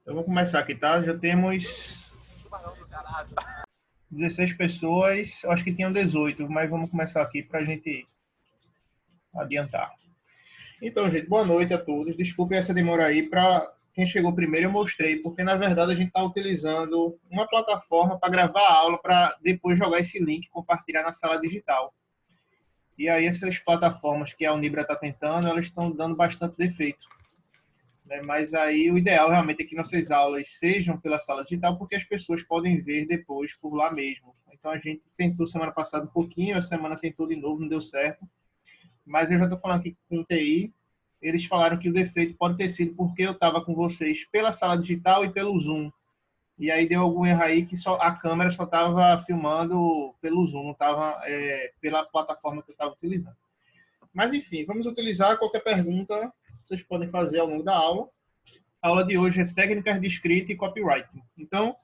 Então, vamos começar aqui, tá? Já temos 16 pessoas, eu acho que tinham 18, mas vamos começar aqui para a gente adiantar. Então, gente, boa noite a todos. Desculpe essa demora aí. Para quem chegou primeiro, eu mostrei, porque na verdade a gente está utilizando uma plataforma para gravar a aula, para depois jogar esse link e compartilhar na sala digital. E aí essas plataformas que a Unibra está tentando, elas estão dando bastante defeito. Mas aí o ideal realmente é que nossas aulas sejam pela sala digital, porque as pessoas podem ver depois por lá mesmo. Então a gente tentou semana passada um pouquinho, essa semana tentou de novo, não deu certo. Mas eu já estou falando aqui com o TI, eles falaram que o defeito pode ter sido porque eu estava com vocês pela sala digital e pelo Zoom. E aí deu algum erro aí que só, a câmera só estava filmando pelo Zoom, não estava pela plataforma que eu estava utilizando. Mas enfim, vamos utilizar qualquer pergunta vocês podem fazer ao longo da aula. A aula de hoje é técnicas de escrita e copywriting. Então,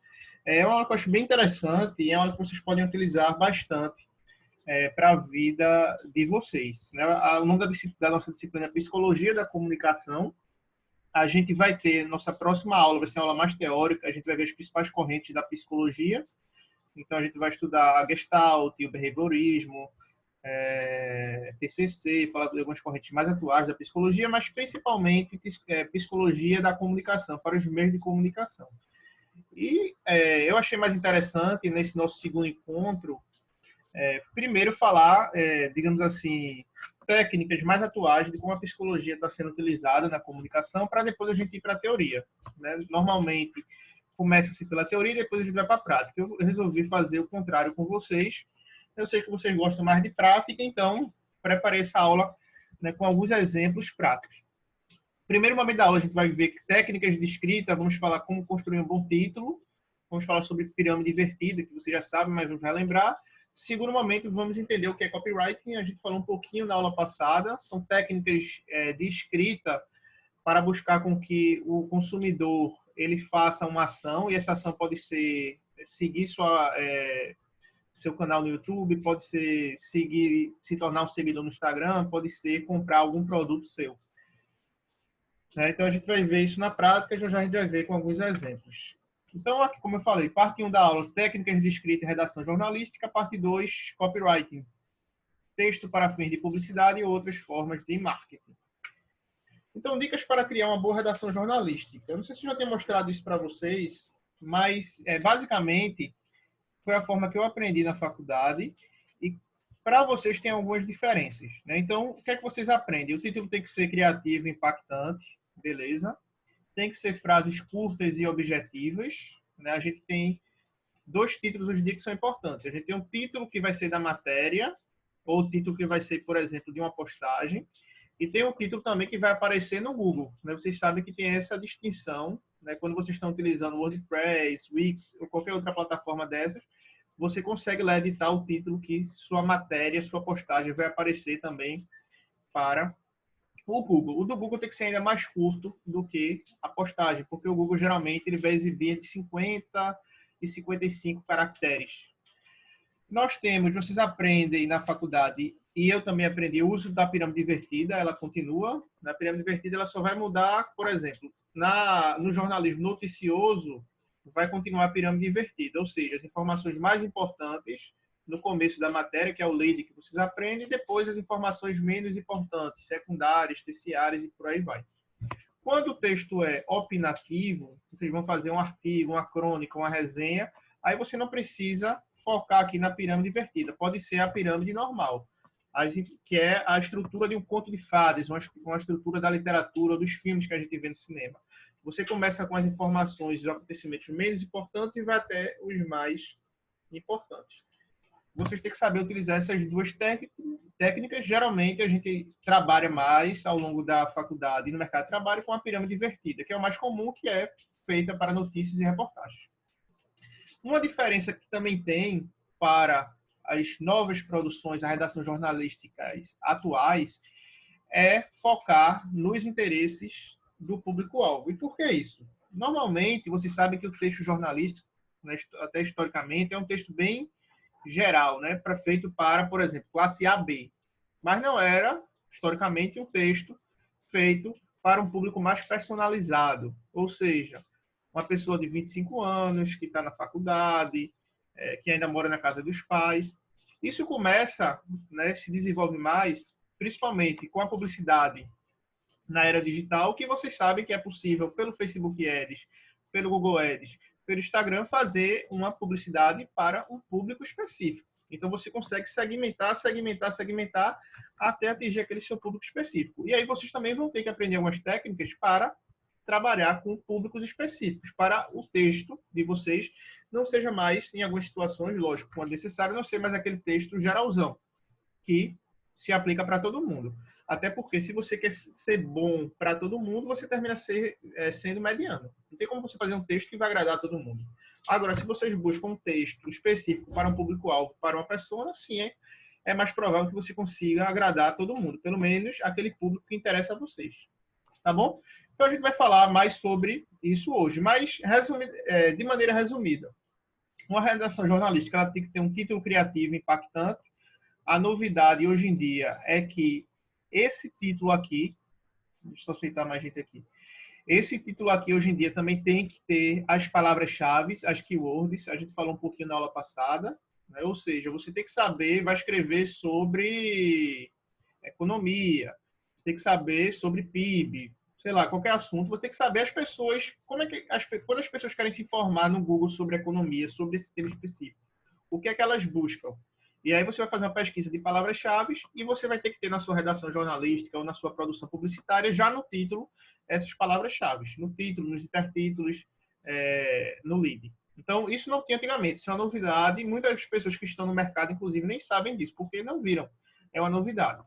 é uma aula que eu acho bem interessante e é uma aula que vocês podem utilizar bastante para a vida de vocês. Né? Ao longo da nossa disciplina Psicologia da Comunicação, a gente vai ter, nossa próxima aula vai ser uma aula mais teórica, a gente vai ver as principais correntes da psicologia. Então, a gente vai estudar a Gestalt, o behaviorismo, TCC, falar de algumas correntes mais atuais da psicologia, mas principalmente psicologia da comunicação, para os meios de comunicação. E eu achei mais interessante, nesse nosso segundo encontro, primeiro falar, digamos assim, técnicas mais atuais de como a psicologia está sendo utilizada na comunicação, para depois a gente ir para a teoria. Né? Normalmente, começa-se pela teoria e depois a gente vai para a prática. Eu resolvi fazer o contrário com vocês. Eu sei que vocês gostam mais de prática, então preparei essa aula, né, com alguns exemplos práticos. Primeiro momento da aula, a gente vai ver técnicas de escrita, vamos falar como construir um bom título, vamos falar sobre pirâmide invertida, que você já sabe, mas vamos relembrar. Segundo momento, vamos entender o que é copywriting. A gente falou um pouquinho na aula passada, são técnicas de escrita para buscar com que o consumidor ele faça uma ação, e essa ação pode ser seguir seu canal no YouTube, pode ser se tornar um seguidor no Instagram, pode ser comprar algum produto seu. Então, a gente vai ver isso na prática, já a gente vai ver com alguns exemplos. Então, aqui, como eu falei, parte 1 da aula, técnicas de escrita e redação jornalística, parte 2, copywriting, texto para fins de publicidade e outras formas de marketing. Então, dicas para criar uma boa redação jornalística. Eu não sei se eu já tenho mostrado isso para vocês, mas, basicamente, foi a forma que eu aprendi na faculdade e para vocês tem algumas diferenças. Né? Então, o que é que vocês aprendem? O título tem que ser criativo e impactante, beleza? Tem que ser frases curtas e objetivas. Né? A gente tem 2 títulos hoje em dia que são importantes. A gente tem um título que vai ser da matéria, ou o título que vai ser, por exemplo, de uma postagem, e tem um título também que vai aparecer no Google. Né? Vocês sabem que tem essa distinção, né? Quando vocês estão utilizando WordPress, Wix ou qualquer outra plataforma dessas, você consegue lá editar o título que sua matéria, sua postagem vai aparecer também para o Google. O do Google tem que ser ainda mais curto do que a postagem, porque o Google geralmente ele vai exibir entre 50 e 55 caracteres. Nós temos, vocês aprendem na faculdade, e eu também aprendi o uso da pirâmide invertida, ela continua. Na pirâmide invertida, ela só vai mudar, por exemplo, no jornalismo noticioso, vai continuar a pirâmide invertida, ou seja, as informações mais importantes no começo da matéria, que é o lead que vocês aprendem, e depois as informações menos importantes, secundárias, terciárias e por aí vai. Quando o texto é opinativo, vocês vão fazer um artigo, uma crônica, uma resenha, aí você não precisa focar aqui na pirâmide invertida. Pode ser a pirâmide normal, que é a estrutura de um conto de fadas, uma estrutura da literatura, dos filmes que a gente vê no cinema. Você começa com as informações dos acontecimentos menos importantes e vai até os mais importantes. Vocês têm que saber utilizar essas 2 técnicas. Geralmente, a gente trabalha mais ao longo da faculdade e no mercado de trabalho com a pirâmide invertida, que é o mais comum, que é feita para notícias e reportagens. Uma diferença que também tem para as novas produções, as redações jornalísticas atuais, é focar nos interesses do público-alvo. E por que isso? Normalmente, vocês sabem que o texto jornalístico, né, até historicamente, é um texto bem geral, né, feito para, por exemplo, classe A, B. Mas não era, historicamente, um texto feito para um público mais personalizado. Ou seja, uma pessoa de 25 anos, que está na faculdade, que ainda mora na casa dos pais. Isso começa, né, se desenvolve mais, principalmente com a publicidade na era digital, que vocês sabem que é possível pelo Facebook Ads, pelo Google Ads, pelo Instagram, fazer uma publicidade para um público específico. Então, você consegue segmentar, até atingir aquele seu público específico. E aí, vocês também vão ter que aprender algumas técnicas para trabalhar com públicos específicos, para o texto de vocês não seja mais, em algumas situações, lógico, quando necessário, não ser mais aquele texto geralzão, que se aplica para todo mundo. Até porque, se você quer ser bom para todo mundo, você termina sendo mediano. Não tem como você fazer um texto que vai agradar a todo mundo. Agora, se vocês buscam um texto específico para um público-alvo, para uma pessoa, sim, é mais provável que você consiga agradar a todo mundo. Pelo menos aquele público que interessa a vocês. Tá bom? Então, a gente vai falar mais sobre isso hoje. Mas, de maneira resumida, uma redação jornalística ela tem que ter um título criativo impactante. A novidade hoje em dia é que esse título aqui, deixa eu aceitar mais gente aqui, esse título aqui hoje em dia também tem que ter as palavras-chave, as keywords, a gente falou um pouquinho na aula passada, né? Ou seja, você tem que saber, vai escrever sobre economia, você tem que saber sobre PIB, sei lá, qualquer assunto, você tem que saber as pessoas, quando as pessoas querem se informar no Google sobre economia, sobre esse tema específico, o que é que elas buscam? E aí você vai fazer uma pesquisa de palavras-chave e você vai ter que ter na sua redação jornalística ou na sua produção publicitária, já no título, essas palavras-chave. No título, nos intertítulos, no lead. Então, isso não tinha antigamente, isso é uma novidade. Muitas pessoas que estão no mercado, inclusive, nem sabem disso, porque não viram. É uma novidade.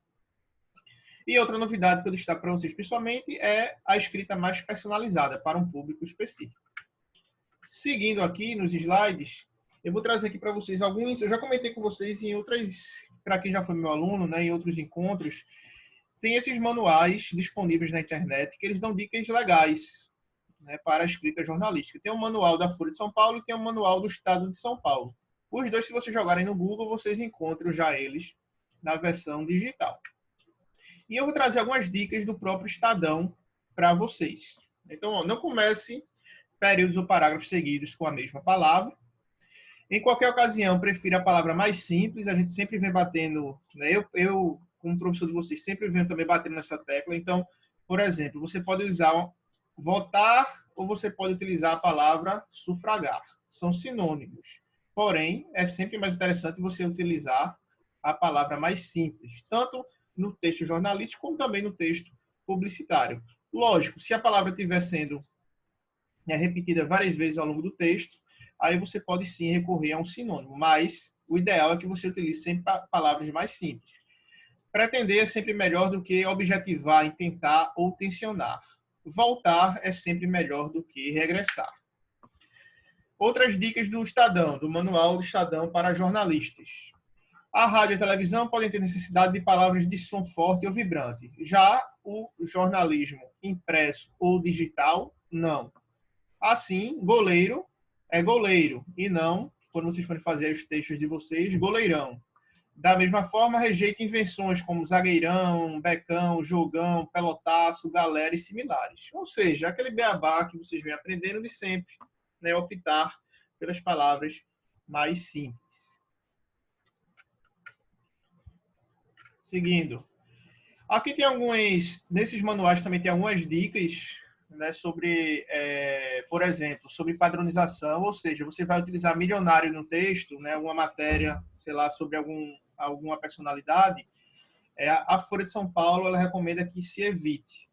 E outra novidade que eu destaco para vocês, principalmente, é a escrita mais personalizada para um público específico. Seguindo aqui nos slides, eu vou trazer aqui para vocês alguns, eu já comentei com vocês em outras, para quem já foi meu aluno, né, em outros encontros, tem esses manuais disponíveis na internet que eles dão dicas legais, né, para a escrita jornalística. Tem um manual da Folha de São Paulo e tem um manual do Estado de São Paulo. Os dois, se vocês jogarem no Google, vocês encontram já eles na versão digital. E eu vou trazer algumas dicas do próprio Estadão para vocês. Então, ó, não comece períodos ou parágrafos seguidos com a mesma palavra. Em qualquer ocasião, prefira a palavra mais simples. A gente sempre vem batendo, né? Eu, como professor de vocês, sempre venho também batendo nessa tecla. Então, por exemplo, você pode usar votar ou você pode utilizar a palavra sufragar. São sinônimos. Porém, é sempre mais interessante você utilizar a palavra mais simples, tanto no texto jornalístico como também no texto publicitário. Lógico, se a palavra estiver sendo repetida várias vezes ao longo do texto, aí você pode sim recorrer a um sinônimo, mas o ideal é que você utilize sempre palavras mais simples. Pretender é sempre melhor do que objetivar, intentar ou tensionar. Voltar é sempre melhor do que regressar. Outras dicas do Estadão, do Manual do Estadão para jornalistas. A rádio e a televisão podem ter necessidade de palavras de som forte ou vibrante. Já o jornalismo impresso ou digital, não. Assim, goleiro é goleiro e não, quando vocês forem fazer os textos de vocês, goleirão. Da mesma forma, rejeita invenções como zagueirão, becão, jogão, pelotaço, galera e similares. Ou seja, aquele beabá que vocês vêm aprendendo de sempre, né, optar pelas palavras mais simples. Seguindo. Aqui tem nesses manuais também tem algumas dicas, né, sobre, por exemplo, sobre padronização, ou seja, você vai utilizar milionário no texto, né, alguma matéria, sei lá, sobre alguma personalidade, a Folha de São Paulo ela recomenda que se evite.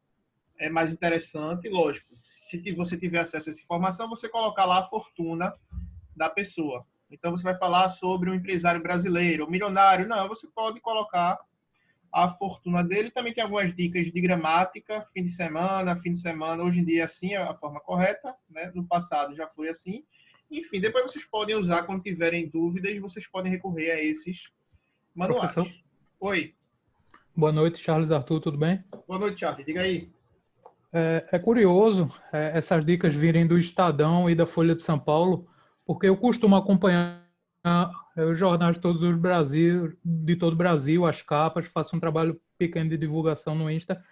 É mais interessante, lógico, se você tiver acesso a essa informação, você colocar lá a fortuna da pessoa. Então, você vai falar sobre um empresário brasileiro, ou milionário, não, você pode colocar a fortuna dele. Também tem algumas dicas de gramática, fim de semana, hoje em dia assim é a forma correta, né? No passado já foi assim. Enfim, depois vocês podem usar quando tiverem dúvidas, vocês podem recorrer a esses manuais. Professor? Oi. Boa noite, Charles Arthur, tudo bem? Boa noite, Charles. Diga aí. É curioso essas dicas virem do Estadão e da Folha de São Paulo, porque eu costumo acompanhar os jornais de todo o Brasil, as capas, faço um trabalho pequeno de divulgação no Insta,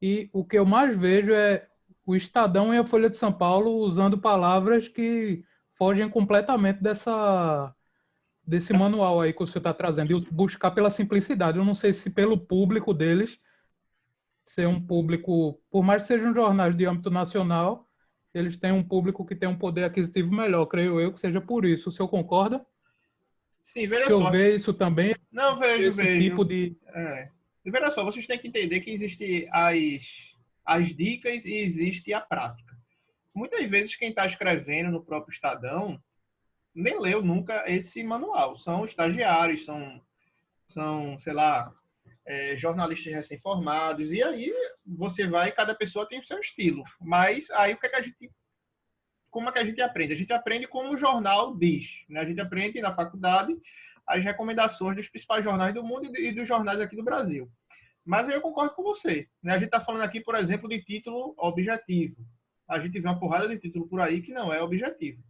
e o que eu mais vejo é o Estadão e a Folha de São Paulo usando palavras que fogem completamente desse manual aí que o senhor está trazendo, e buscar pela simplicidade. Eu não sei se pelo público deles, ser um público, por mais que sejam jornais de âmbito nacional, eles têm um público que tem um poder aquisitivo melhor, creio eu que seja por isso. O senhor concorda? Sim, O veja senhor só. vê isso também, Não, esse tipo vejo. de... E veja só, vocês têm que entender que existem as dicas e existe a prática. Muitas vezes quem está escrevendo no próprio Estadão nem leu nunca esse manual. São estagiários, sei lá, jornalistas recém-formados. E aí você vai, cada pessoa tem o seu estilo. Mas aí o que é que a gente... Como é que a gente aprende? A gente aprende como o jornal diz, né? A gente aprende na faculdade as recomendações dos principais jornais do mundo e dos jornais aqui do Brasil. Mas aí eu concordo com você, né? A gente está falando aqui, por exemplo, de título objetivo. A gente vê uma porrada de título por aí que não é objetivo.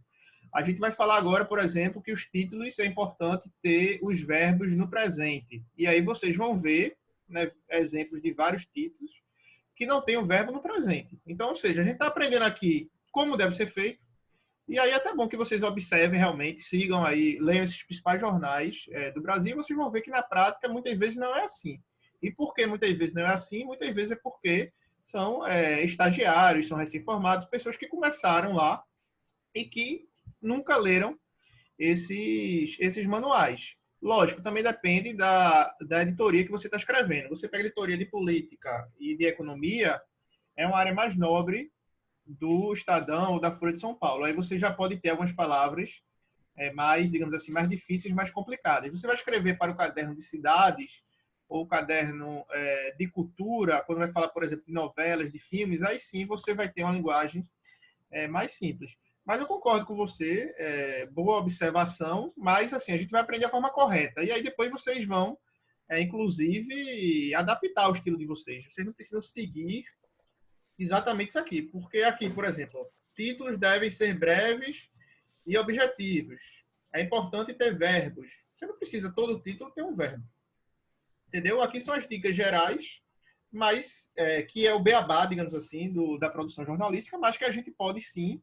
A gente vai falar agora, por exemplo, que os títulos é importante ter os verbos no presente. E aí vocês vão ver, né, exemplos de vários títulos que não tem o verbo no presente. Então, ou seja, a gente está aprendendo aqui como deve ser feito. E aí é até bom que vocês observem realmente, sigam aí, leiam esses principais jornais do Brasil, e vocês vão ver que na prática muitas vezes não é assim. E por que muitas vezes não é assim? Muitas vezes é porque são estagiários, são recém-formados, pessoas que começaram lá e que nunca leram esses manuais. Lógico, também depende da editoria que você está escrevendo. Você pega editoria de política e de economia, é uma área mais nobre do Estadão ou da Folha de São Paulo. Aí você já pode ter algumas palavras mais, digamos assim, mais difíceis, mais complicadas. Você vai escrever para o caderno de cidades ou o caderno de cultura, quando vai falar, por exemplo, de novelas, de filmes, aí sim você vai ter uma linguagem mais simples. Mas eu concordo com você, boa observação, mas assim, a gente vai aprender a forma correta. E aí depois vocês vão, inclusive, adaptar o estilo de vocês. Vocês não precisam seguir exatamente isso aqui. Porque aqui, por exemplo, títulos devem ser breves e objetivos. É importante ter verbos. Você não precisa todo título ter um verbo. Entendeu? Aqui são as dicas gerais, mas que é o beabá, digamos assim, da produção jornalística, mas que a gente pode sim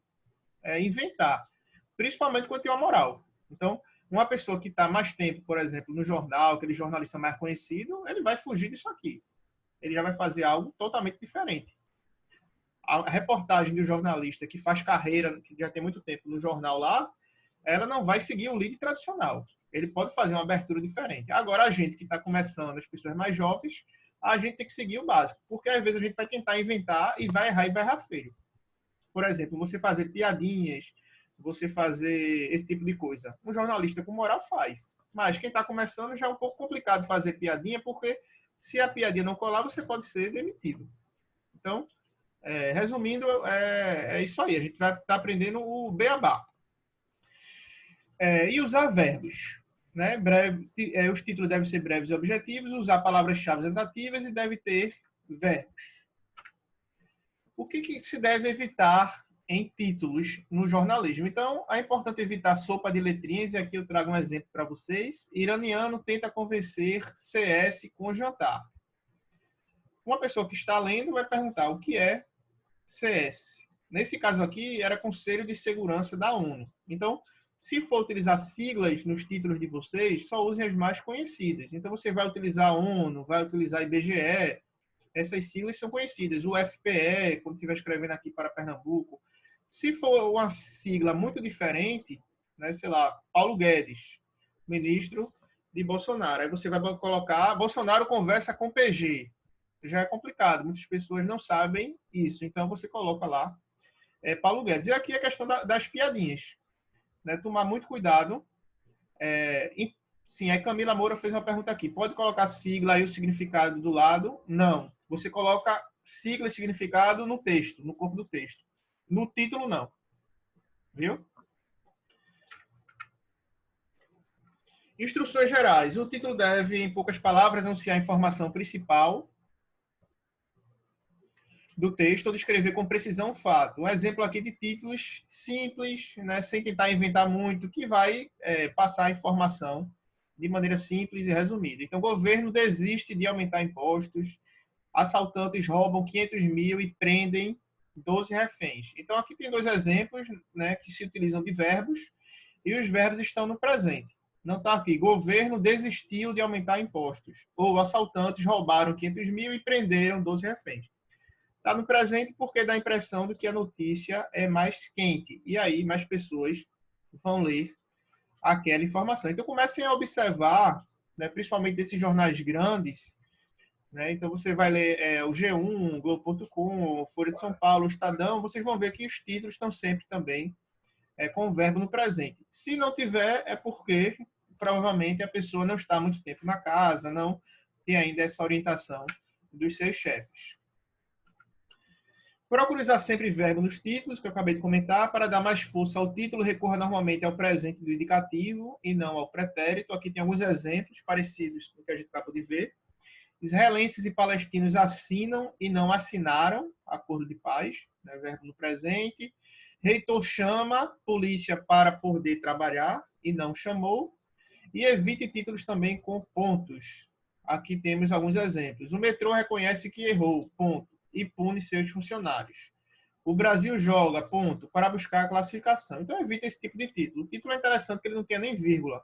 inventar. Principalmente quando tem uma moral. Então, uma pessoa que está mais tempo, por exemplo, no jornal, aquele jornalista mais conhecido, ele vai fugir disso aqui. Ele já vai fazer algo totalmente diferente. A reportagem do jornalista que faz carreira, que já tem muito tempo no jornal lá, ela não vai seguir o lead tradicional. Ele pode fazer uma abertura diferente. Agora, a gente que está começando, as pessoas mais jovens, a gente tem que seguir o básico. Porque, às vezes, a gente vai tentar inventar e vai errar feio. Por exemplo, você fazer piadinhas, você fazer esse tipo de coisa. Um jornalista com moral faz. Mas quem está começando já é um pouco complicado fazer piadinha, porque se a piadinha não colar, você pode ser demitido. Então, resumindo, é isso aí. A gente vai estar aprendendo o beabá. E usar verbos. Né? Os títulos devem ser breves e objetivos, usar palavras-chave atrativas e deve ter verbos. O que se deve evitar em títulos no jornalismo? Então, é importante evitar sopa de letrinhas, e aqui eu trago um exemplo para vocês. Iraniano tenta convencer CS com jantar. Uma pessoa que está lendo vai perguntar o que é CS. Nesse caso aqui, era Conselho de Segurança da ONU. Então, se for utilizar siglas nos títulos de vocês, só usem as mais conhecidas. Então, você vai utilizar a ONU, vai utilizar a IBGE, essas siglas são conhecidas. O FPE, quando estiver escrevendo aqui para Pernambuco. Se for uma sigla muito diferente, né, sei lá, Paulo Guedes, ministro de Bolsonaro. Aí você vai colocar, Bolsonaro conversa com PG. Já é complicado, muitas pessoas não sabem isso. Então você coloca lá Paulo Guedes. E aqui a questão das piadinhas. Né? Tomar muito cuidado. Sim, aí Camila Moura fez uma pergunta aqui. Pode colocar sigla e o significado do lado? Não. Você coloca sigla e significado no texto, no corpo do texto. No título, não. Viu? Instruções gerais. O título deve, em poucas palavras, anunciar a informação principal do texto ou descrever com precisão o fato. Um exemplo aqui de títulos simples, né, sem tentar inventar muito, que vai passar a informação de maneira simples e resumida. Então, o governo desiste de aumentar impostos, assaltantes roubam 500 mil e prendem 12 reféns. Então, aqui tem dois exemplos, né, que se utilizam de verbos e os verbos estão no presente. Não está aqui. Governo desistiu de aumentar impostos. Ou assaltantes roubaram 500 mil e prenderam 12 reféns. Está no presente porque dá a impressão de que a notícia é mais quente. E aí mais pessoas vão ler aquela informação. Então, comecem a observar, né, principalmente desses jornais grandes, né? Então, você vai ler o G1, Globo.com, Folha de São Paulo, o Estadão, vocês vão ver que os títulos estão sempre também com o verbo no presente. Se não tiver, é porque provavelmente a pessoa não está há muito tempo na casa, não tem ainda essa orientação dos seus chefes. Procure usar sempre verbo nos títulos, que eu acabei de comentar. Para dar mais força ao título, recorra normalmente ao presente do indicativo e não ao pretérito. Aqui tem alguns exemplos parecidos com o que a gente acabou de ver. Israelenses e palestinos assinam e não assinaram acordo de paz, né, verbo no presente. Reitor chama polícia para poder trabalhar e não chamou. E evite títulos também com pontos. Aqui temos alguns exemplos. O metrô reconhece que errou, ponto, e pune seus funcionários. O Brasil joga, ponto, para buscar a classificação. Então, evite esse tipo de título. O título é interessante que ele não tenha nem vírgula,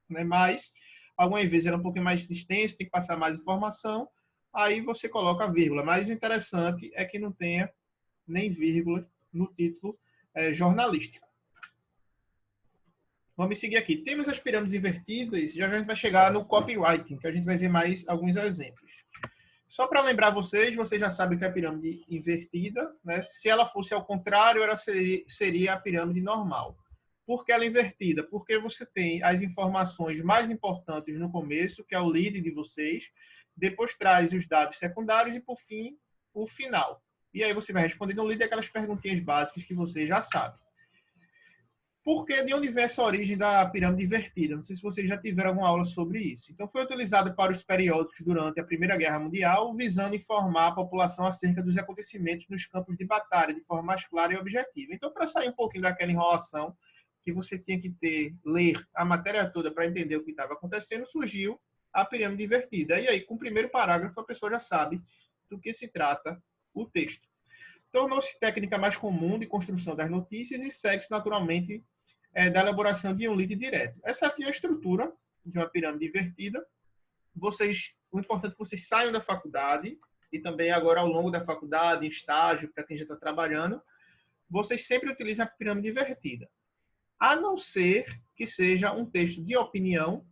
né? Mas, algumas vezes, ele é um pouquinho mais extenso, tem que passar mais informação, aí você coloca a vírgula. Mas o interessante é que não tenha nem vírgula no título jornalístico. Vamos seguir aqui. Temos as pirâmides invertidas, já a gente vai chegar no copywriting, que a gente vai ver mais alguns exemplos. Só para lembrar vocês já sabem que é a pirâmide invertida, né? Se ela fosse ao contrário, ela seria a pirâmide normal. Por que ela é invertida? Porque você tem as informações mais importantes no começo, que é o lead de vocês, depois traz os dados secundários e, por fim, o final. E aí você vai responder no lead aquelas perguntinhas básicas que você já sabe. Porque de onde vem essa origem da pirâmide invertida? Não sei se vocês já tiveram alguma aula sobre isso. Então, foi utilizado para os periódicos durante a Primeira Guerra Mundial, visando informar a população acerca dos acontecimentos nos campos de batalha, de forma mais clara e objetiva. Então, para sair um pouquinho daquela enrolação que você tinha que ler a matéria toda para entender o que estava acontecendo, surgiu a pirâmide invertida. E aí, com o primeiro parágrafo, a pessoa já sabe do que se trata o texto. Tornou-se técnica mais comum de construção das notícias e segue-se naturalmente da elaboração de um lead direto. Essa aqui é a estrutura de uma pirâmide invertida. O importante é que vocês saiam da faculdade e também agora ao longo da faculdade, em estágio, para quem já está trabalhando, vocês sempre utilizam a pirâmide invertida. A não ser que seja um texto de opinião,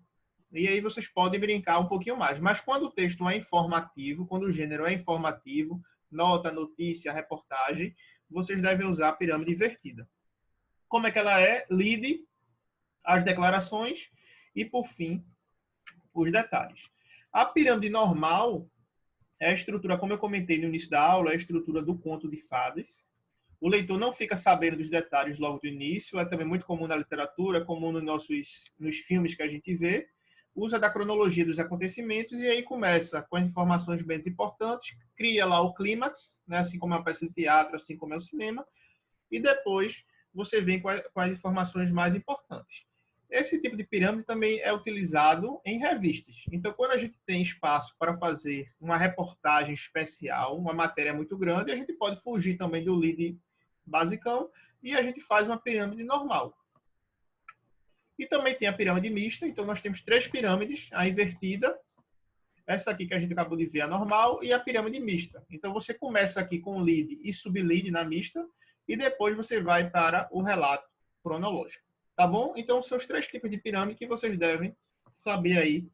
e aí vocês podem brincar um pouquinho mais. Mas quando o texto é informativo, quando o gênero é informativo, nota, notícia, reportagem, vocês devem usar a pirâmide invertida. Como é que ela é? Lead, as declarações e, por fim, os detalhes. A pirâmide normal é a estrutura, como eu comentei no início da aula, é a estrutura do conto de fadas. O leitor não fica sabendo dos detalhes logo do início, é também muito comum na literatura, comum nos filmes que a gente vê. Usa da cronologia dos acontecimentos e aí começa com as informações bem importantes, cria lá o clímax, né, assim como é uma peça de teatro, assim como é o cinema, e depois você vem com as informações mais importantes. Esse tipo de pirâmide também é utilizado em revistas. Então, quando a gente tem espaço para fazer uma reportagem especial, uma matéria muito grande, a gente pode fugir também do lead basicão e a gente faz uma pirâmide normal. E também tem a pirâmide mista. Então, nós temos 3 pirâmides, a invertida, essa aqui que a gente acabou de ver, a normal, e a pirâmide mista. Então, você começa aqui com lead e sublead na mista, e depois você vai para o relato cronológico. Tá bom? Então, são os 3 tipos de pirâmide que vocês devem saber aí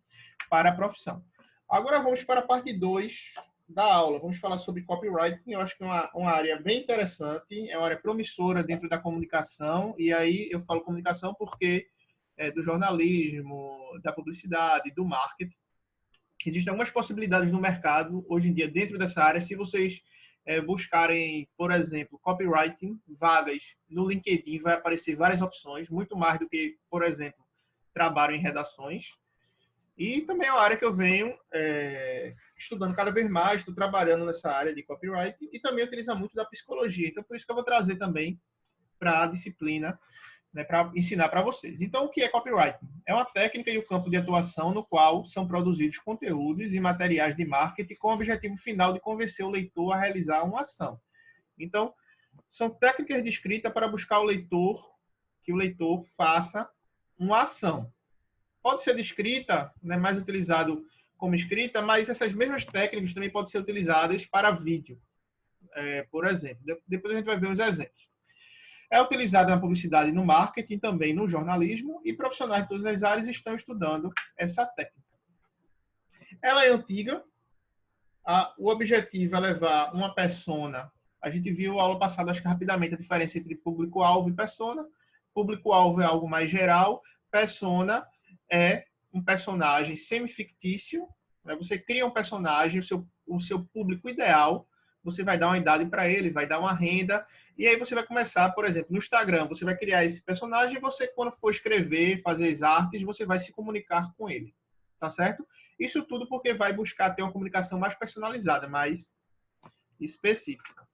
para a profissão. Agora, vamos para a parte 2 da aula. Vamos falar sobre copywriting. Eu acho que é uma área bem interessante, é uma área promissora dentro da comunicação. E aí, eu falo comunicação porque do jornalismo, da publicidade, do marketing. Existem algumas possibilidades no mercado, hoje em dia, dentro dessa área. Se vocês buscarem, por exemplo, copywriting, vagas no LinkedIn, vai aparecer várias opções, muito mais do que, por exemplo, trabalho em redações. E também é uma área que eu venho estudando cada vez mais, estou trabalhando nessa área de copywriting e também utiliza muito da psicologia. Então, por isso que eu vou trazer também para a disciplina, né, para ensinar para vocês. Então, o que é copywriting? É uma técnica e um campo de atuação no qual são produzidos conteúdos e materiais de marketing com o objetivo final de convencer o leitor a realizar uma ação. Então, são técnicas de escrita para buscar o leitor, que o leitor faça uma ação. Pode ser de escrita, né, mais utilizado como escrita, mas essas mesmas técnicas também podem ser utilizadas para vídeo, por exemplo. Depois a gente vai ver uns exemplos. É utilizada na publicidade e no marketing, também no jornalismo, e profissionais de todas as áreas estão estudando essa técnica. Ela é antiga. O objetivo é levar uma persona. A gente viu a aula passada, acho que rapidamente, a diferença entre público-alvo e persona. Público-alvo é algo mais geral. Persona é um personagem semi-fictício. Né? Você cria um personagem, o seu público ideal, você vai dar uma idade para ele, vai dar uma renda, e aí você vai começar, por exemplo, no Instagram, você vai criar esse personagem e você, quando for escrever, fazer as artes, você vai se comunicar com ele. Tá certo? Isso tudo porque vai buscar ter uma comunicação mais personalizada, mais específica.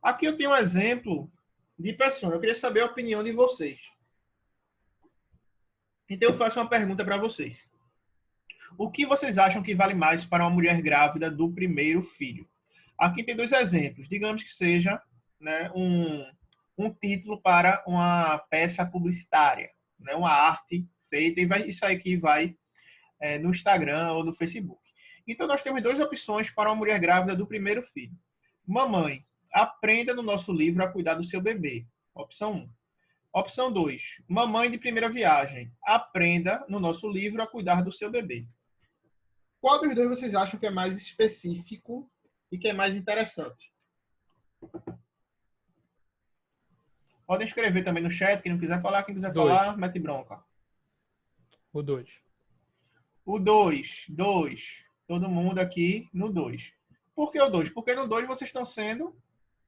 Aqui eu tenho um exemplo de persona. Eu queria saber a opinião de vocês. Então eu faço uma pergunta para vocês. O que vocês acham que vale mais para uma mulher grávida do primeiro filho? Aqui tem 2 exemplos. Digamos que seja, né, um título para uma peça publicitária, né, uma arte feita, e isso aqui vai no Instagram ou no Facebook. Então, nós temos 2 opções para uma mulher grávida do primeiro filho. Mamãe, aprenda no nosso livro a cuidar do seu bebê. Opção 1. Opção 2. Mamãe de primeira viagem, aprenda no nosso livro a cuidar do seu bebê. Qual dos 2 vocês acham que é mais específico e que é mais interessante? Podem escrever também no chat, quem não quiser falar, quem quiser falar, mete bronca. O 2. O 2. Todo mundo aqui no 2. Por que o 2? Porque no 2 vocês estão sendo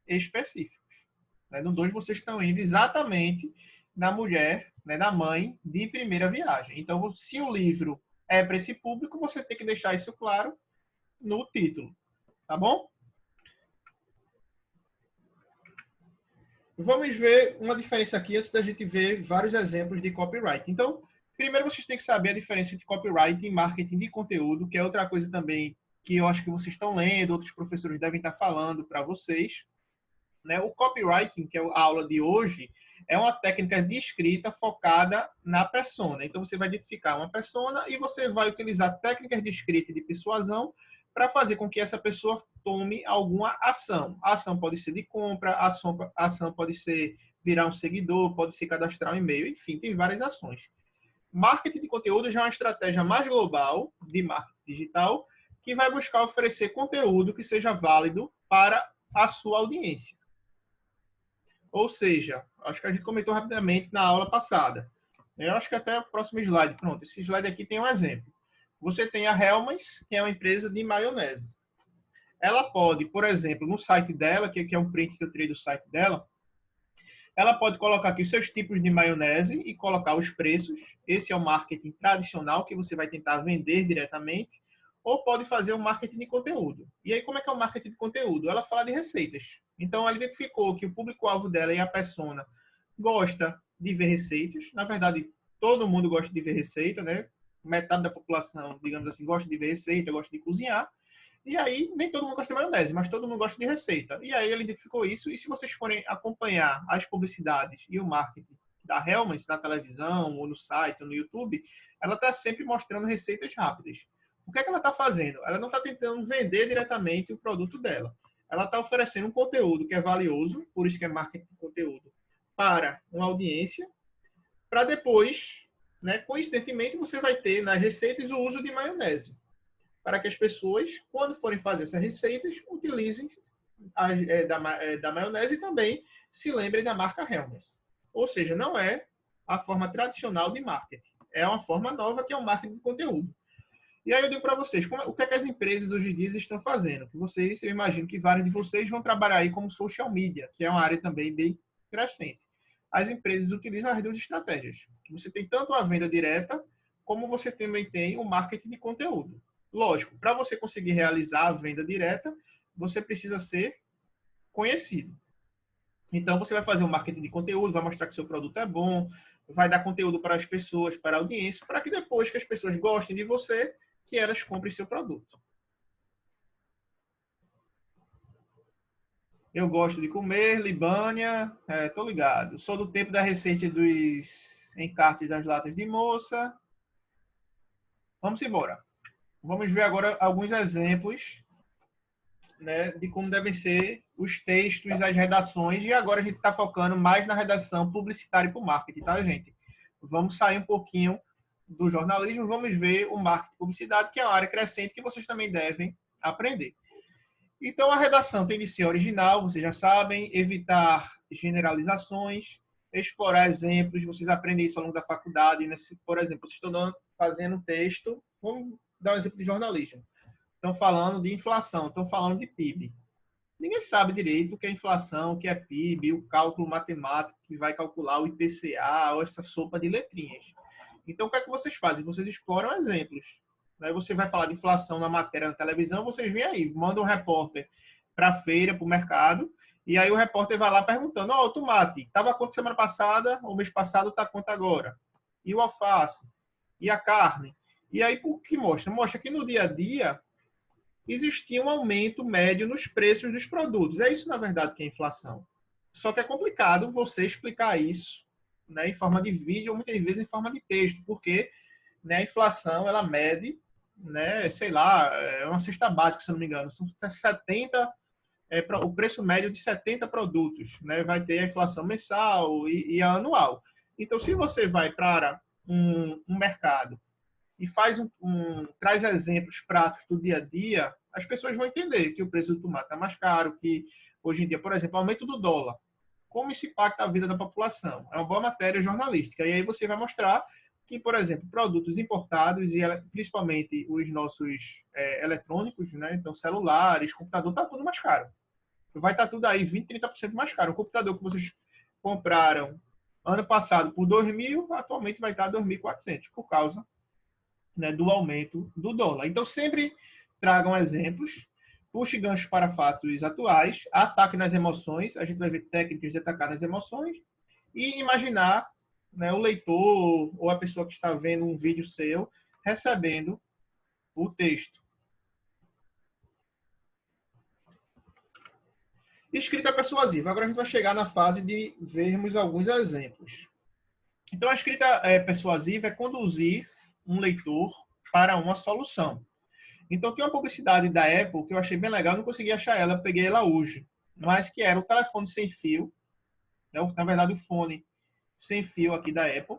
específicos. Né? No 2 vocês estão indo exatamente na mulher, né, na mãe de primeira viagem. Então, se o livro é para esse público, você tem que deixar isso claro no título. Tá bom? Vamos ver uma diferença aqui antes da gente ver vários exemplos de copyright. Então, primeiro vocês têm que saber a diferença entre copyright e marketing de conteúdo, que é outra coisa também que eu acho que vocês estão lendo, outros professores devem estar falando para vocês. Né? O copywriting, que é a aula de hoje, é uma técnica de escrita focada na persona. Então, você vai identificar uma persona e você vai utilizar técnicas de escrita e de persuasão para fazer com que essa pessoa tome alguma ação. A ação pode ser de compra, a ação pode ser virar um seguidor, pode ser cadastrar um e-mail, enfim, tem várias ações. Marketing de conteúdo já é uma estratégia mais global de marketing digital que vai buscar oferecer conteúdo que seja válido para a sua audiência. Ou seja, acho que a gente comentou rapidamente na aula passada. Eu acho que até o próximo slide. Pronto, esse slide aqui tem um exemplo. Você tem a Hellmann's, que é uma empresa de maionese. Ela pode, por exemplo, no site dela, que é um print que eu tirei do site dela, ela pode colocar aqui os seus tipos de maionese e colocar os preços. Esse é o marketing tradicional que você vai tentar vender diretamente. Ou pode fazer um marketing de conteúdo. E aí, como é que é o marketing de conteúdo? Ela fala de receitas. Então, ela identificou que o público-alvo dela e a persona gosta de ver receitas. Na verdade, todo mundo gosta de ver receita, né? Metade da população, digamos assim, gosta de ver receita, gosta de cozinhar. E aí, nem todo mundo gosta de maionese, mas todo mundo gosta de receita. E aí, ele identificou isso. E se vocês forem acompanhar as publicidades e o marketing da Hellmann's na televisão, ou no site, ou no YouTube, ela está sempre mostrando receitas rápidas. O que é que ela está fazendo? Ela não está tentando vender diretamente o produto dela. Ela está oferecendo um conteúdo que é valioso, por isso que é marketing de conteúdo, para uma audiência, para depois, né, coincidentemente, você vai ter nas receitas o uso de maionese, para que as pessoas, quando forem fazer essas receitas, utilizem da maionese e também se lembrem da marca Hellmann's. Ou seja, não é a forma tradicional de marketing. É uma forma nova que é o marketing de conteúdo. E aí eu digo para vocês, o que é que as empresas hoje em dia estão fazendo? Eu imagino que vários de vocês vão trabalhar aí como social media, que é uma área também bem crescente. As empresas utilizam as 2 estratégias. Você tem tanto a venda direta, como você também tem o marketing de conteúdo. Lógico, para você conseguir realizar a venda direta, você precisa ser conhecido. Então, você vai fazer um marketing de conteúdo, vai mostrar que seu produto é bom, vai dar conteúdo para as pessoas, para a audiência, para que depois que as pessoas gostem de você, que elas comprem seu produto. Eu gosto de comer, Libânia, tô ligado. Sou do tempo da receita dos encartes das latas de moça. Vamos embora. Vamos ver agora alguns exemplos, né, de como devem ser os textos, as redações. E agora a gente está focando mais na redação publicitária e para o marketing, tá, gente? Vamos sair um pouquinho do jornalismo, vamos ver o marketing e publicidade, que é uma área crescente que vocês também devem aprender. Então, a redação tem de ser original, vocês já sabem, evitar generalizações, explorar exemplos, vocês aprendem isso ao longo da faculdade. Por exemplo, vocês estão fazendo um texto, vamos dar um exemplo de jornalismo. Estão falando de inflação, estão falando de PIB. Ninguém sabe direito o que é inflação, o que é PIB, o cálculo matemático que vai calcular o IPCA ou essa sopa de letrinhas. Então, o que é que vocês fazem? Vocês exploram exemplos. Aí você vai falar de inflação na matéria na televisão, vocês vêm aí, mandam um repórter para a feira, para o mercado, e aí o repórter vai lá perguntando, o tomate, estava quanto semana passada, ou mês passado, está quanto agora? E o alface? E a carne? E aí, por que mostra? Mostra que no dia a dia existia um aumento médio nos preços dos produtos. É isso, na verdade, que é inflação. Só que é complicado você explicar isso, né, em forma de vídeo ou muitas vezes em forma de texto, porque, né, a inflação ela mede, né, sei lá, é uma cesta básica, se eu não me engano, são 70, o preço médio de 70 produtos, né, vai ter a inflação mensal e a anual. Então, se você vai para um mercado e traz exemplos práticos do dia a dia, as pessoas vão entender que o preço do tomate está mais caro, que hoje em dia, por exemplo, aumento do dólar. Como isso impacta a vida da população? É uma boa matéria jornalística. E aí você vai mostrar que, por exemplo, produtos importados, e principalmente os nossos eletrônicos, né? Então celulares, computador, está tudo mais caro. Vai estar tudo aí 20%, 30% mais caro. O computador que vocês compraram ano passado por 2.000, atualmente vai estar 2.400, por causa, né, do aumento do dólar. Então, sempre tragam exemplos, puxe ganchos para fatos atuais, ataque nas emoções, a gente vai ver técnicas de atacar nas emoções, e imaginar, né, o leitor ou a pessoa que está vendo um vídeo seu recebendo o texto. Escrita persuasiva. Agora a gente vai chegar na fase de vermos alguns exemplos. Então, a escrita persuasiva é conduzir um leitor para uma solução. Então, tem uma publicidade da Apple que eu achei bem legal, não consegui achar ela, peguei ela hoje, mas que era o telefone sem fio, né? Na verdade, o fone sem fio aqui da Apple,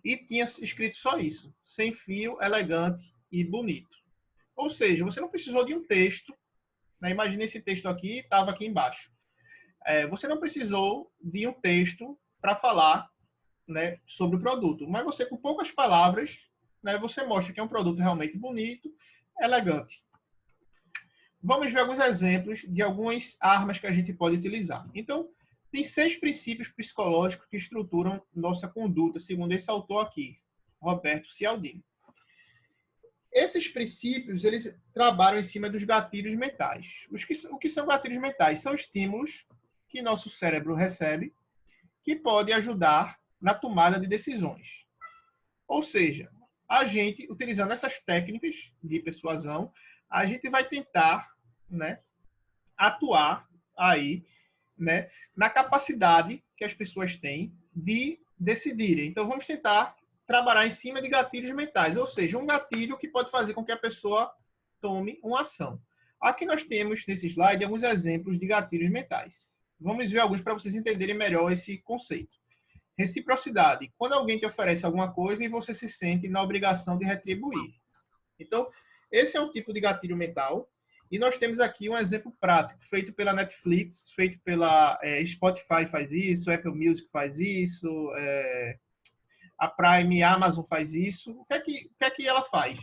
e tinha escrito só isso, sem fio, elegante e bonito. Ou seja, você não precisou de um texto, né? Imagine esse texto aqui, estava aqui embaixo. Você não precisou de um texto para falar, né, sobre o produto, mas você, com poucas palavras, né, você mostra que é um produto realmente bonito, elegante. Vamos ver alguns exemplos de algumas armas que a gente pode utilizar. Então, tem 6 princípios psicológicos que estruturam nossa conduta, segundo esse autor aqui, Roberto Cialdini. Esses princípios, eles trabalham em cima dos gatilhos mentais. O que são gatilhos mentais? São estímulos que nosso cérebro recebe que podem ajudar na tomada de decisões. Ou seja, a gente, utilizando essas técnicas de persuasão, a gente vai tentar, né, atuar aí, né, na capacidade que as pessoas têm de decidirem. Então, vamos tentar trabalhar em cima de gatilhos mentais, ou seja, um gatilho que pode fazer com que a pessoa tome uma ação. Aqui nós temos, nesse slide, alguns exemplos de gatilhos mentais. Vamos ver alguns para vocês entenderem melhor esse conceito. Reciprocidade. Quando alguém te oferece alguma coisa e você se sente na obrigação de retribuir. Então, esse é um tipo de gatilho mental. E nós temos aqui um exemplo prático, feito pela Netflix, feito pela Spotify faz isso, Apple Music faz isso, a Prime, a Amazon faz isso. O que é que ela faz?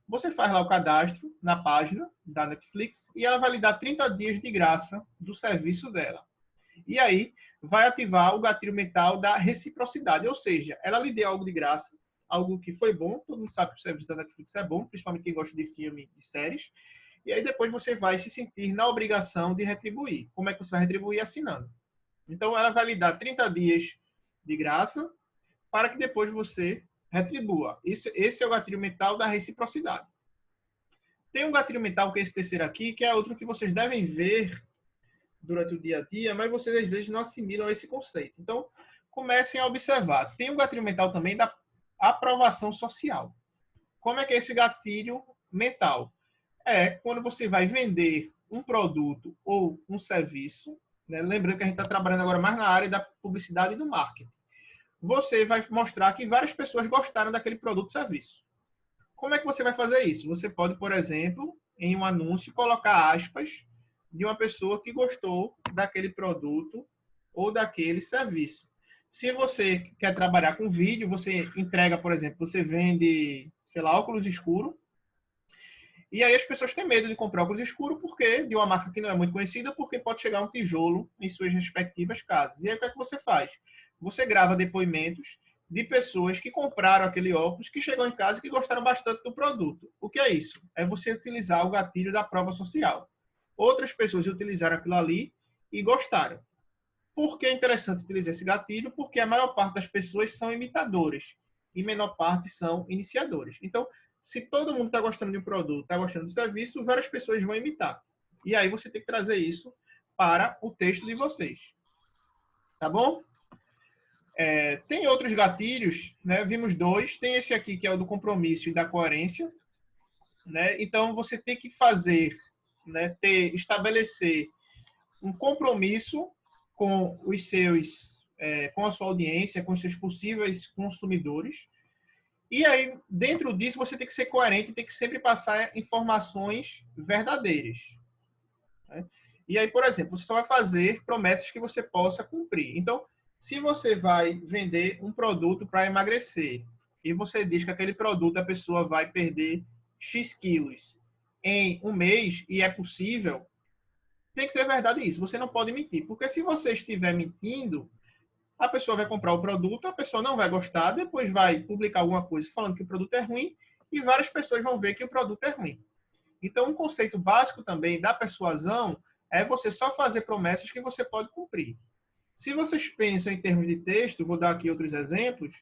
Você faz lá o cadastro na página da Netflix e ela vai lhe dar 30 dias de graça do serviço dela. E aí vai ativar o gatilho mental da reciprocidade, ou seja, ela lhe deu algo de graça, algo que foi bom, todo mundo sabe que o serviço da Netflix é bom, principalmente quem gosta de filme e séries, e aí depois você vai se sentir na obrigação de retribuir. Como é que você vai retribuir? Assinando. Então ela vai lhe dar 30 dias de graça para que depois você retribua. Esse é o gatilho mental da reciprocidade. Tem um gatilho mental, que é esse terceiro aqui, que é outro que vocês devem ver durante o dia a dia, mas vocês às vezes não assimilam esse conceito. Então, comecem a observar. Tem um gatilho mental também da aprovação social. Como é que é esse gatilho mental? É quando você vai vender um produto ou um serviço, né? Lembrando que a gente está trabalhando agora mais na área da publicidade e do marketing. Você vai mostrar que várias pessoas gostaram daquele produto ou serviço. Como é que você vai fazer isso? Você pode, por exemplo, em um anúncio, colocar aspas de uma pessoa que gostou daquele produto ou daquele serviço. Se você quer trabalhar com vídeo, você entrega, por exemplo, você vende, sei lá, óculos escuro, e aí as pessoas têm medo de comprar óculos escuro porque de uma marca que não é muito conhecida, porque pode chegar um tijolo em suas respectivas casas. E aí o que é que você faz? Você grava depoimentos de pessoas que compraram aquele óculos, que chegou em casa e que gostaram bastante do produto. O que é isso? É você utilizar o gatilho da prova social. Outras pessoas utilizaram aquilo ali e gostaram. Por que é interessante utilizar esse gatilho? Porque a maior parte das pessoas são imitadoras e menor parte são iniciadores. Então, se todo mundo está gostando de um produto, está gostando do serviço, várias pessoas vão imitar. E aí você tem que trazer isso para o texto de vocês. Tá bom? Tem outros gatilhos, né? Vimos dois. Tem esse aqui, que é o do compromisso e da coerência. Né? Então, você tem que fazer, né? Estabelecer um compromisso com os seus, com a sua audiência, com os seus possíveis consumidores. E aí, dentro disso, você tem que ser coerente, tem que sempre passar informações verdadeiras. Né? E aí, por exemplo, você só vai fazer promessas que você possa cumprir. Então, se você vai vender um produto para emagrecer e você diz que aquele produto a pessoa vai perder X quilos em um mês e é possível, tem que ser verdade isso. Você não pode mentir. Porque se você estiver mentindo, a pessoa vai comprar o produto, a pessoa não vai gostar, depois vai publicar alguma coisa falando que o produto é ruim e várias pessoas vão ver que o produto é ruim. Então, um conceito básico também da persuasão é você só fazer promessas que você pode cumprir. Se vocês pensam em termos de texto, vou dar aqui outros exemplos.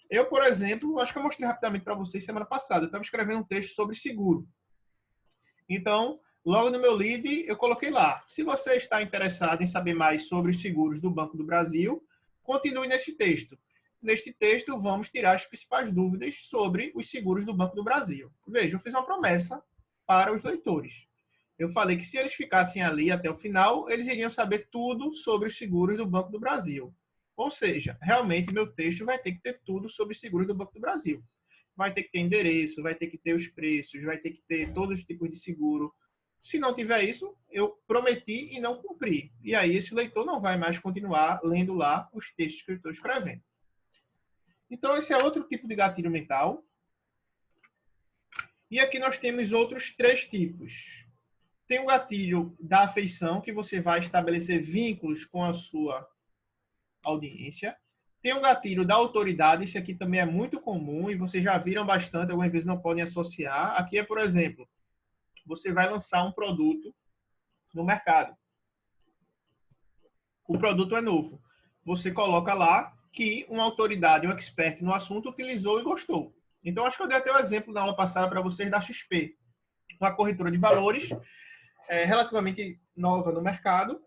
Eu, por exemplo, acho que eu mostrei rapidamente para vocês semana passada. Eu estava escrevendo um texto sobre seguro. Então, logo no meu lead, eu coloquei lá. Se você está interessado em saber mais sobre os seguros do Banco do Brasil, continue neste texto. Neste texto, vamos tirar as principais dúvidas sobre os seguros do Banco do Brasil. Veja, eu fiz uma promessa para os leitores. Eu falei que se eles ficassem ali até o final, eles iriam saber tudo sobre os seguros do Banco do Brasil. Ou seja, realmente meu texto vai ter que ter tudo sobre os seguros do Banco do Brasil. Vai ter que ter endereço, vai ter que ter os preços, vai ter que ter todos os tipos de seguro. Se não tiver isso, eu prometi e não cumpri. E aí esse leitor não vai mais continuar lendo lá os textos que eu estou escrevendo. Então esse é outro tipo de gatilho mental. E aqui nós temos outros 3 tipos. Tem o gatilho da afeição, que você vai estabelecer vínculos com a sua audiência. Tem o gatilho da autoridade, esse aqui também é muito comum e vocês já viram bastante, algumas vezes não podem associar. Aqui é, por exemplo, você vai lançar um produto no mercado. O produto é novo. Você coloca lá que uma autoridade, um expert no assunto, utilizou e gostou. Então, acho que eu dei até o exemplo na aula passada para vocês da XP, uma corretora de valores relativamente nova no mercado.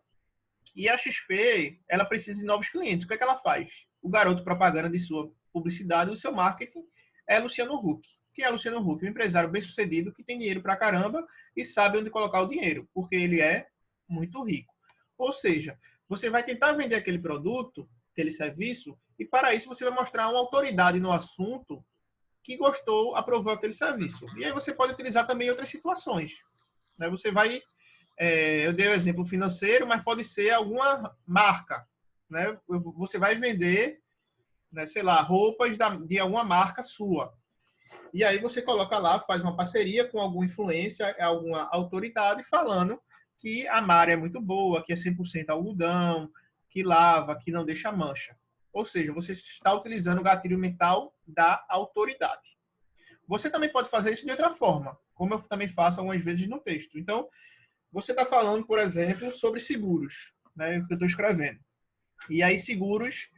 E a XP, ela precisa de novos clientes. O que é que ela faz? O garoto propaganda de sua publicidade, do seu marketing, é Luciano Huck. Quem é Luciano Huck? Um empresário bem-sucedido que tem dinheiro pra caramba e sabe onde colocar o dinheiro, porque ele é muito rico. Ou seja, você vai tentar vender aquele produto, aquele serviço, e para isso você vai mostrar uma autoridade no assunto que gostou, aprovou aquele serviço. E aí você pode utilizar também em outras situações. Você vai eu dei o exemplo financeiro, mas pode ser alguma marca. Né? Você vai vender, né, sei lá, roupas de alguma marca sua. E aí você coloca lá, faz uma parceria com alguma influência, alguma autoridade, falando que a malha é muito boa, que é 100% algodão, que lava, que não deixa mancha. Ou seja, você está utilizando o gatilho mental da autoridade. Você também pode fazer isso de outra forma, como eu também faço algumas vezes no texto. Então, você está falando, por exemplo, sobre seguros, né, que eu estou escrevendo. E aí, seguros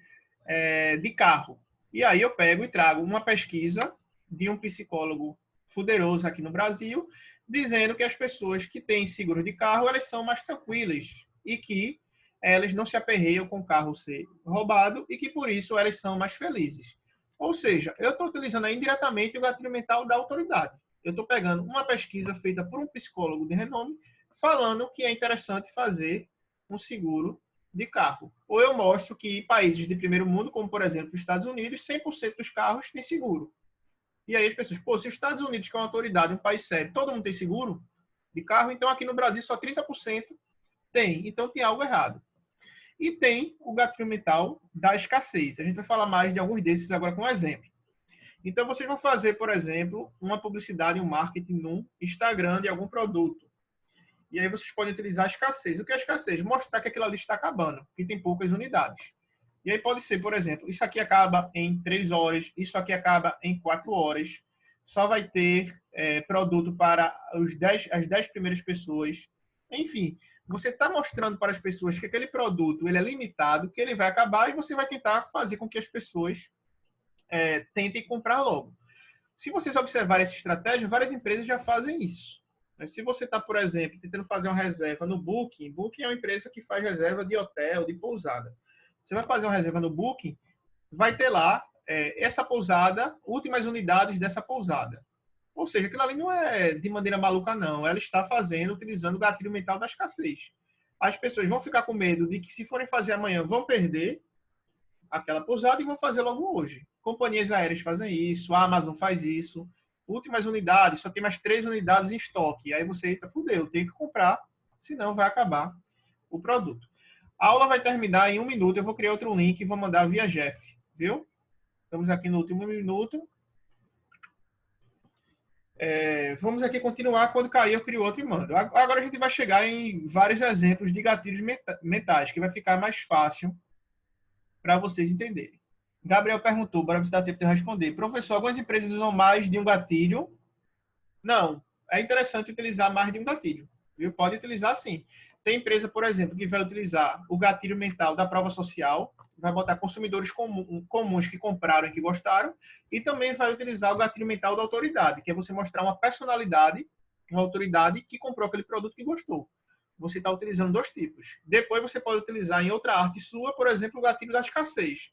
de carro. E aí eu pego e trago uma pesquisa de um psicólogo poderoso aqui no Brasil, dizendo que as pessoas que têm seguro de carro, elas são mais tranquilas, e que elas não se aperreiam com o carro ser roubado e que, por isso, elas são mais felizes. Ou seja, eu estou utilizando indiretamente o gatilho mental da autoridade. Eu estou pegando uma pesquisa feita por um psicólogo de renome falando que é interessante fazer um seguro de carro. Ou eu mostro que em países de primeiro mundo, como por exemplo os Estados Unidos, 100% dos carros têm seguro. E aí as pessoas, pô, se os Estados Unidos, que é uma autoridade, um país sério, todo mundo tem seguro de carro, então aqui no Brasil só 30% tem. Então tem algo errado. E tem o gatilho mental da escassez. A gente vai falar mais de alguns desses agora com um exemplo. Então vocês vão fazer, por exemplo, uma publicidade, um marketing no Instagram de algum produto. E aí vocês podem utilizar a escassez. O que é a escassez? Mostrar que aquilo ali está acabando, que tem poucas unidades. E aí pode ser, por exemplo, isso aqui acaba em 3 horas, isso aqui acaba em 4 horas. Só vai ter produto para as 10 primeiras pessoas. Enfim, você está mostrando para as pessoas que aquele produto ele é limitado, que ele vai acabar e você vai tentar fazer com que as pessoas tentem comprar logo. Se vocês observarem essa estratégia, várias empresas já fazem isso. Se você está, por exemplo, tentando fazer uma reserva no Booking, Booking é uma empresa que faz reserva de hotel, de pousada. Você vai fazer uma reserva no Booking, vai ter lá essa pousada, últimas unidades dessa pousada. Ou seja, aquilo ali não é de maneira maluca, não. Ela está fazendo, utilizando o gatilho mental da escassez. As pessoas vão ficar com medo de que, se forem fazer amanhã, vão perder aquela pousada e vão fazer logo hoje. Companhias aéreas fazem isso, a Amazon faz isso. Últimas unidades, só tem mais 3 unidades em estoque. Aí você, eita, fudeu, tem que comprar, senão vai acabar o produto. A aula vai terminar em 1 minuto. Eu vou criar outro link e vou mandar via Jeff, viu? Estamos aqui no último minuto. Vamos aqui continuar. Quando cair, eu crio outro e mando. Agora a gente vai chegar em vários exemplos de gatilhos mentais, que vai ficar mais fácil para vocês entenderem. Gabriel perguntou, para ver se dá tempo de eu responder. Professor, algumas empresas usam mais de um gatilho? Não. É interessante utilizar mais de um gatilho. Viu? Pode utilizar sim. Tem empresa, por exemplo, que vai utilizar o gatilho mental da prova social, vai botar consumidores comuns que compraram e que gostaram, e também vai utilizar o gatilho mental da autoridade, que é você mostrar uma personalidade, uma autoridade que comprou aquele produto que gostou. Você está utilizando 2 tipos. Depois você pode utilizar em outra arte sua, por exemplo, o gatilho da escassez,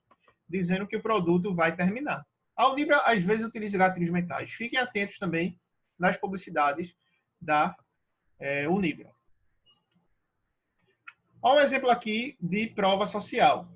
dizendo que o produto vai terminar. A Unibra, às vezes, utiliza gatilhos mentais. Fiquem atentos também nas publicidades da Unibra. Olha um exemplo aqui de prova social.